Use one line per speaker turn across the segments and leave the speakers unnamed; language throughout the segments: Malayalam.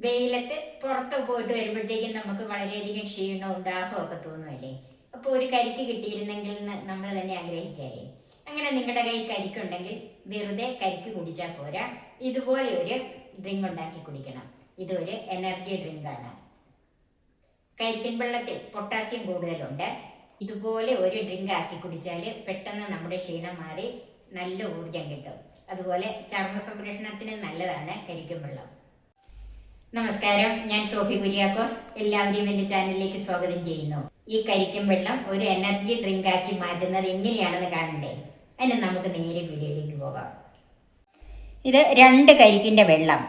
വെയിലത്ത് പുറത്ത് പോയിട്ട് വരുമ്പോഴത്തേക്കും നമുക്ക് വളരെയധികം ക്ഷീണവും ദാഹവും ഒക്കെ തോന്നുമല്ലേ. അപ്പോൾ ഒരു കരിക്ക് കിട്ടിയിരുന്നെങ്കിൽ എന്ന് നമ്മൾ തന്നെ ആഗ്രഹിക്കാല്ലേ. അങ്ങനെ നിങ്ങളുടെ കയ്യിൽ കരിക്കുണ്ടെങ്കിൽ വെറുതെ കരിക്ക് കുടിച്ചാൽ പോരാ, ഇതുപോലെ ഒരു ഡ്രിങ്ക് ഉണ്ടാക്കി കുടിക്കണം. ഇതൊരു എനർജി ഡ്രിങ്കാണ്. കരിക്കിൻ വെള്ളത്തിൽ പൊട്ടാസ്യം കൂടുതലുണ്ട്. ഇതുപോലെ ഒരു ഡ്രിങ്ക് ആക്കി കുടിച്ചാൽ പെട്ടെന്ന് നമ്മുടെ ക്ഷീണം മാറി നല്ല ഊർജം കിട്ടും. അതുപോലെ ചർമ്മ സംരക്ഷണത്തിന് നല്ലതാണ് കരിക്കിൻ വെള്ളം. നമസ്കാരം, ഞാൻ സോഫി കുര്യാക്കോസ്. എല്ലാവരെയും എൻ്റെ ചാനലിലേക്ക് സ്വാഗതം ചെയ്യുന്നു. ഈ കരിക്കിൻ വെള്ളം ഒരു എനർജി ഡ്രിങ്ക് ആക്കി മാറ്റുന്നത് എങ്ങനെയാണെന്ന് കാണണ്ടേ? അതിന് നമുക്ക് നേരെ വീഡിയോയിലേക്ക് പോകാം. ഇത് 2 കരിക്കിൻ്റെ വെള്ളം,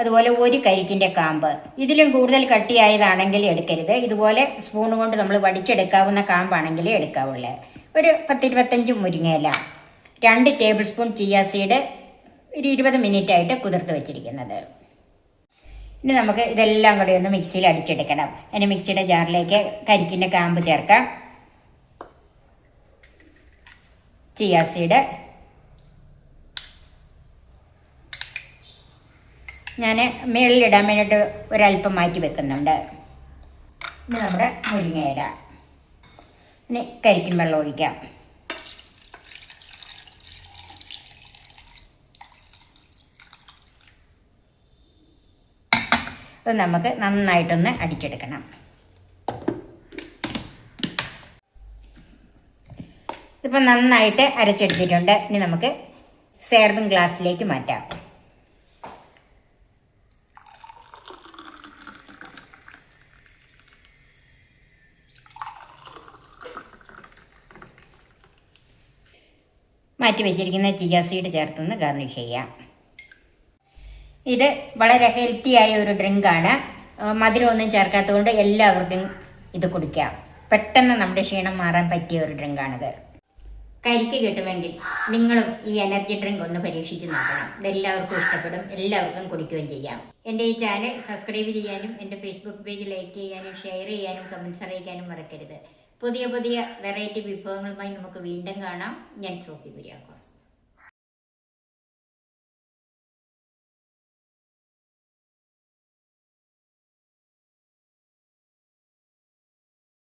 അതുപോലെ 1 കരിക്കിൻ്റെ കാമ്പ്. ഇതിലും കൂടുതൽ കട്ടിയായതാണെങ്കിൽ എടുക്കരുത്. ഇതുപോലെ സ്പൂൺ കൊണ്ട് നമ്മൾ വടിച്ചെടുക്കാവുന്ന കാമ്പാണെങ്കിലേ എടുക്കാവുള്ളൂ. ഒരു 10-25 മുരിങ്ങയില, 2 ടേബിൾ സ്പൂൺ ചിയ സീഡ്, ഒരു 20 മിനിറ്റായിട്ട് കുതിർത്ത് വെച്ചിരിക്കുന്നത്. ഇനി നമുക്ക് ഇതെല്ലാം കൂടി ഒന്ന് മിക്സിയിൽ അടിച്ചെടുക്കണം. അതിന് മിക്സിയുടെ ജാറിലേക്ക് കരിക്കിൻ്റെ കാമ്പ് ചേർക്കാം, ചിയ സീഡ്, ഞാൻ മേളിലിടാൻ വേണ്ടിയിട്ട് ഒരല്പം മാറ്റി വെക്കുന്നുണ്ട്. ഇനി നമ്മുടെ മുരിങ്ങയില, ഇനി കരിക്കിൻ വെള്ളം ഒഴിക്കാം. അത് നമുക്ക് നന്നായിട്ടൊന്ന് അടിച്ചെടുക്കണം. ഇതിപ്പോൾ നന്നായിട്ട് അരച്ചെടുത്തിട്ടുണ്ട്. ഇനി നമുക്ക് സെർവിങ് ഗ്ലാസ്സിലേക്ക് മാറ്റാം. മാറ്റി വെച്ചിരിക്കുന്ന ചിയ സീഡ് ചേർത്തൊന്ന് ഗാർണിഷ് ചെയ്യാം. ഇത് വളരെ ഹെൽത്തിയായ ഒരു ഡ്രിങ്കാണ്. മധുരമൊന്നും ചേർക്കാത്തതുകൊണ്ട് എല്ലാവർക്കും ഇത് കുടിക്കാം. പെട്ടെന്ന് നമ്മുടെ ക്ഷീണം മാറാൻ പറ്റിയ ഒരു ഡ്രിങ്കാണിത്. കരിക്ക് കിട്ടുമെങ്കിൽ നിങ്ങളും ഈ എനർജി ഡ്രിങ്ക് ഒന്ന് പരീക്ഷിച്ച് നോക്കണം. ഇതെല്ലാവർക്കും ഇഷ്ടപ്പെടും, എല്ലാവർക്കും കുടിക്കുകയും ചെയ്യാം. എൻ്റെ ഈ ചാനൽ സബ്സ്ക്രൈബ് ചെയ്യാനും എൻ്റെ ഫേസ്ബുക്ക് പേജ് ലൈക്ക് ചെയ്യാനും ഷെയർ ചെയ്യാനും കമൻറ്റ്സ് അറിയിക്കാനും മറക്കരുത്. പുതിയ പുതിയ വെറൈറ്റി വിഭവങ്ങളുമായി നമുക്ക് വീണ്ടും കാണാം. ഞാൻ സോഫി കുര്യാക്കോസ്.